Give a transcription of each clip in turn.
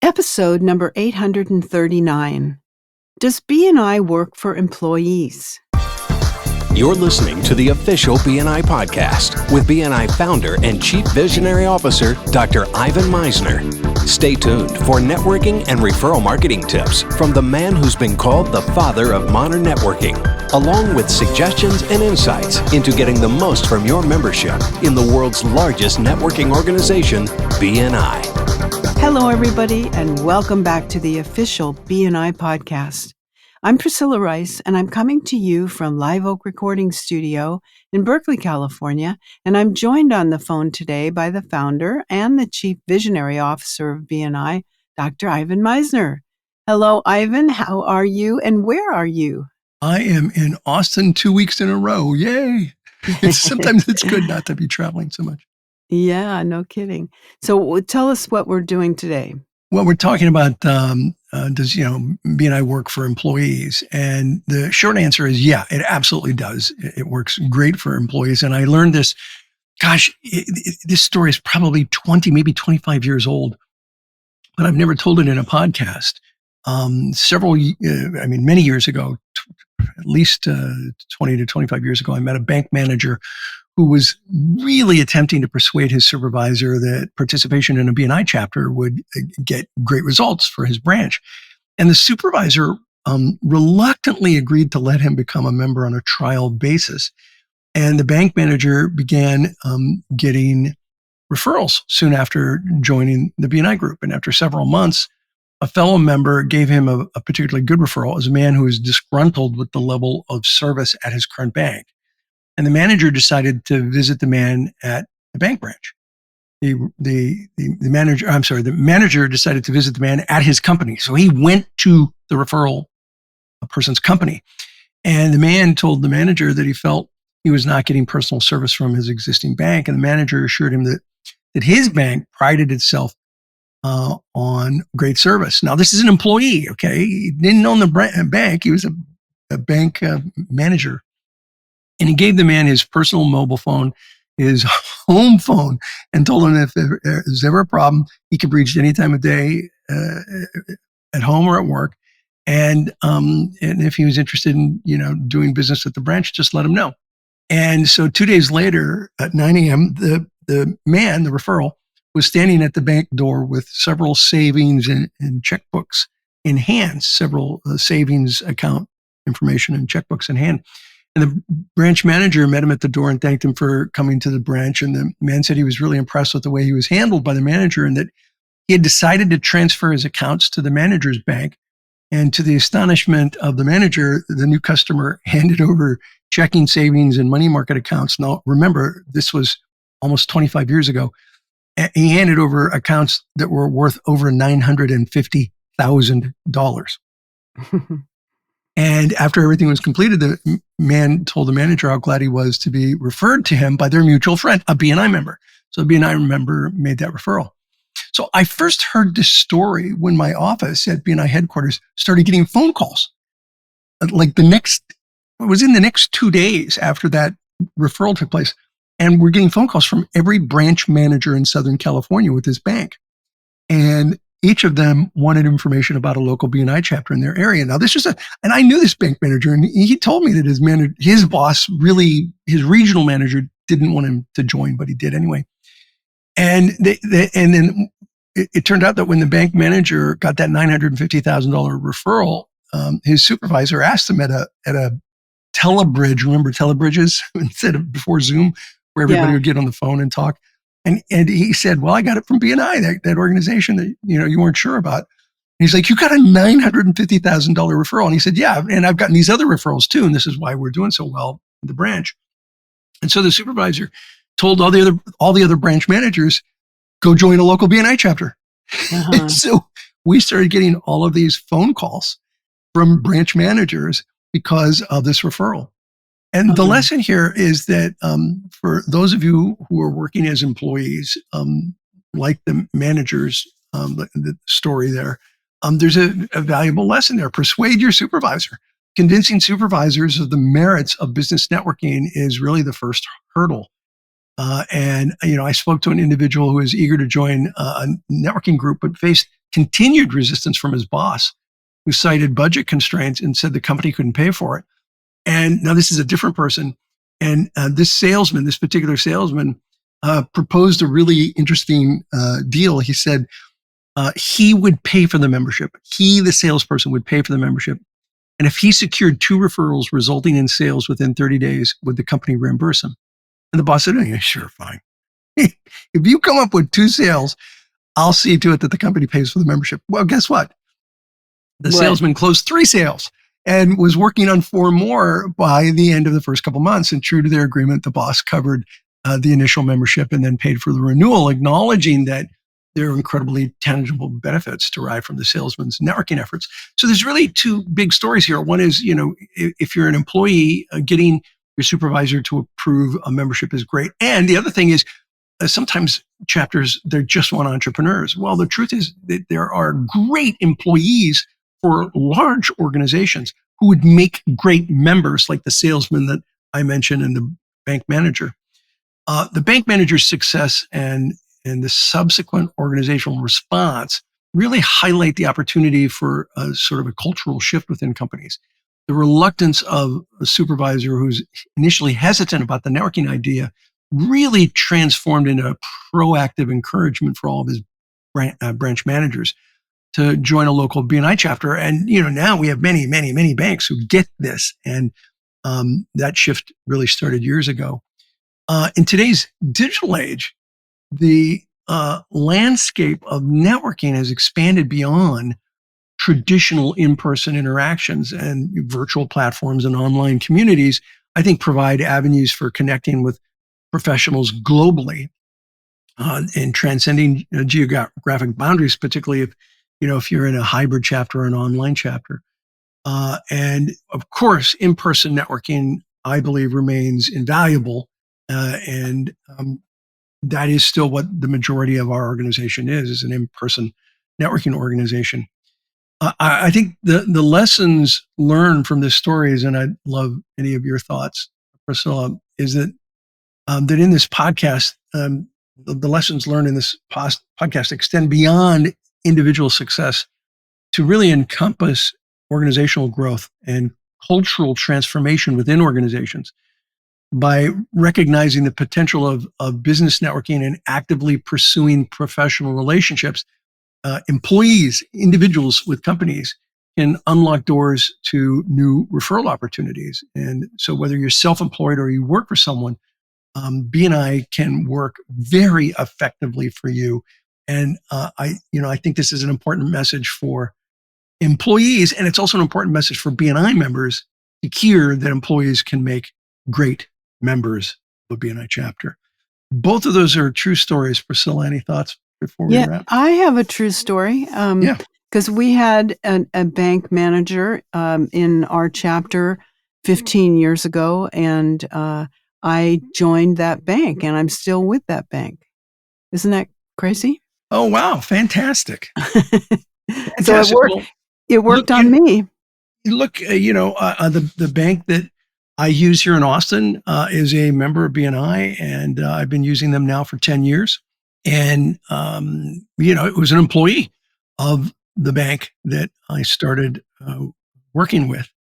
Episode number 839. Does BNI work for employees? You're listening to the official BNI podcast with BNI founder and Chief Visionary Officer, Dr. Ivan Misner. Stay tuned for networking and referral marketing tips from the man who's been called the father of modern networking, along with suggestions and insights into getting the most from your membership in the world's largest networking organization, BNI. Hello, everybody, and welcome back to the official BNI podcast. I'm Priscilla Rice, and I'm coming to you from Live Oak Recording Studio in Berkeley, California, and I'm joined on the phone today by the founder and the Chief Visionary Officer of BNI, Dr. Ivan Misner. Hello, Ivan. How are you, and where are you? I am in Austin 2 weeks in a row. Yay! Sometimes it's good not to be traveling so much. Yeah, no kidding. So tell us what we're doing today. Well, we're talking about does BNI work for employees? And the short answer is yeah, it absolutely does. It works great for employees. And I learned this. Gosh, this story is probably 20, maybe 25 years old, but I've never told it in a podcast. Many years ago, at least 20 to 25 years ago, I met a bank manager who was really attempting to persuade his supervisor that participation in a BNI chapter would get great results for his branch. And the supervisor reluctantly agreed to let him become a member on a trial basis. And the bank manager began getting referrals soon after joining the BNI group. And after several months, a fellow member gave him a particularly good referral as a man who was disgruntled with the level of service at his current bank. And the manager decided to visit the man at the bank branch. The manager decided to visit the man at his company. So he went to the referral person's company. And the man told the manager that he felt he was not getting personal service from his existing bank. And the manager assured him that his bank prided itself on great service. Now, this is an employee, okay? He didn't own the bank. He was a bank manager. And he gave the man his personal mobile phone, his home phone, and told him if there was ever a problem, he could be reached any time of day, at home or at work. And if he was interested in, doing business at the branch, just let him know. And so 2 days later at 9 a.m., the man, the referral, was standing at the bank door with several savings and checkbooks in hand, several savings account information and checkbooks in hand. And the branch manager met him at the door and thanked him for coming to the branch. And the man said he was really impressed with the way he was handled by the manager and that he had decided to transfer his accounts to the manager's bank. And to the astonishment of the manager, the new customer handed over checking, savings, and money market accounts. Now, remember, this was almost 25 years ago. He handed over accounts that were worth over $950,000. And after everything was completed, the man told the manager how glad he was to be referred to him by their mutual friend, a BNI member. So the BNI member made that referral. So I first heard this story when my office at BNI headquarters started getting phone calls. It was in the next 2 days after that referral took place. And we're getting phone calls from every branch manager in Southern California with this bank. And each of them wanted information about a local BNI chapter in their area. Now, and I knew this bank manager, and he told me that his boss, his regional manager, didn't want him to join, but he did anyway. And then it turned out that when the bank manager got that $950,000 referral, his supervisor asked him at a telebridge. Remember telebridges instead of before Zoom, where everybody would get on the phone and talk. And he said, well, I got it from BNI, that organization that, you weren't sure about. And he's like, you got a $950,000 referral. And he said, yeah, and I've gotten these other referrals too. And this is why we're doing so well in the branch. And so the supervisor told all the other branch managers, go join a local BNI chapter. Uh-huh. So we started getting all of these phone calls from branch managers because of this referral. And the lesson here is that for those of you who are working as employees, like the managers, the story there, there's a valuable lesson there. Persuade your supervisor. Convincing supervisors of the merits of business networking is really the first hurdle. I spoke to an individual who was eager to join a networking group, but faced continued resistance from his boss, who cited budget constraints and said the company couldn't pay for it. And now this is a different person. And this particular salesman, proposed a really interesting deal. He said he would pay for the membership. He, the salesperson, would pay for the membership. And if he secured 2 referrals resulting in sales within 30 days, would the company reimburse him? And the boss said, oh, yeah, sure, fine. If you come up with 2 sales, I'll see to it that the company pays for the membership. Well, guess what? The salesman closed 3 sales and was working on 4 more by the end of the first couple months. And true to their agreement, the boss covered the initial membership and then paid for the renewal, acknowledging that there are incredibly tangible benefits derived from the salesman's networking efforts. So there's really 2 big stories here. One is, if you're an employee, getting your supervisor to approve a membership is great. And the other thing is, sometimes chapters, they just want entrepreneurs. Well, the truth is that there are great employees for large organizations who would make great members, like the salesman that I mentioned and the bank manager. The bank manager's success and the subsequent organizational response really highlight the opportunity for a sort of a cultural shift within companies. The reluctance of a supervisor who's initially hesitant about the networking idea really transformed into a proactive encouragement for all of his branch managers to join a local BNI chapter. And, now we have many, many, many banks who get this. And that shift really started years ago. In today's digital age, the landscape of networking has expanded beyond traditional in-person interactions, and virtual platforms and online communities, I think, provide avenues for connecting with professionals globally and transcending geographic boundaries, particularly if you're in a hybrid chapter or an online chapter. And of course, in-person networking, I believe, remains invaluable. And that is still what the majority of our organization is an in-person networking organization. I think the lessons learned from this story is, and I'd love any of your thoughts, Priscilla, is that in this podcast, the lessons learned in this podcast extend beyond individual success to really encompass organizational growth and cultural transformation within organizations. By recognizing the potential of business networking and actively pursuing professional relationships, employees, individuals with companies can unlock doors to new referral opportunities. And so whether you're self-employed or you work for someone, BNI can work very effectively for you. And I think this is an important message for employees, and it's also an important message for BNI members to hear that employees can make great members of a BNI chapter. Both of those are true stories. Priscilla, any thoughts before we wrap? I have a true story. Because we had a bank manager in our chapter 15 years ago, and I joined that bank, and I'm still with that bank. Isn't that crazy? Oh, wow. Fantastic. So it worked on me. Look, the bank that I use here in Austin is a member of BNI, and I've been using them now for 10 years. And, it was an employee of the bank that I started working with.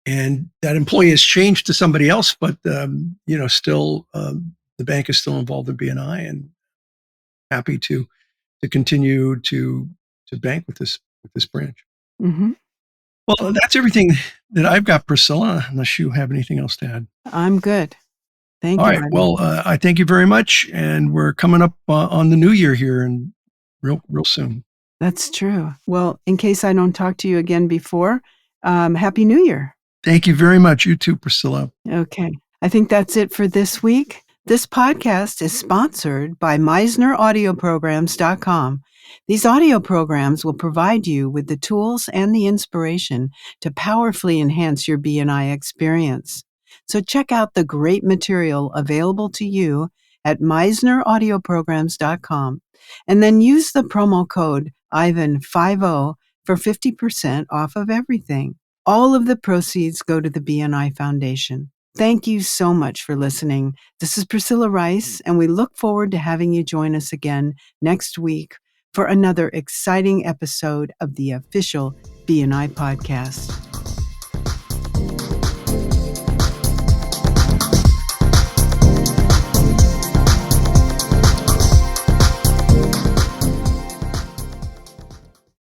And that employee has changed to somebody else, but, still the bank is still involved in BNI, and happy to continue to bank with this branch. Mm-hmm. Well, that's everything that I've got, Priscilla, unless you have anything else to add. I'm good. Thank you. All right. Well, I thank you very much. And we're coming up on the new year here and real soon. That's true. Well, in case I don't talk to you again before, Happy New Year. Thank you very much. You too, Priscilla. Okay. I think that's it for this week. This podcast is sponsored by MeisnerAudioprograms.com. These audio programs will provide you with the tools and the inspiration to powerfully enhance your BNI experience. So check out the great material available to you at MeisnerAudioprograms.com, and then use the promo code IVAN50 for 50% off of everything. All of the proceeds go to the BNI Foundation. Thank you so much for listening. This is Priscilla Rice, and we look forward to having you join us again next week for another exciting episode of the official BNI podcast.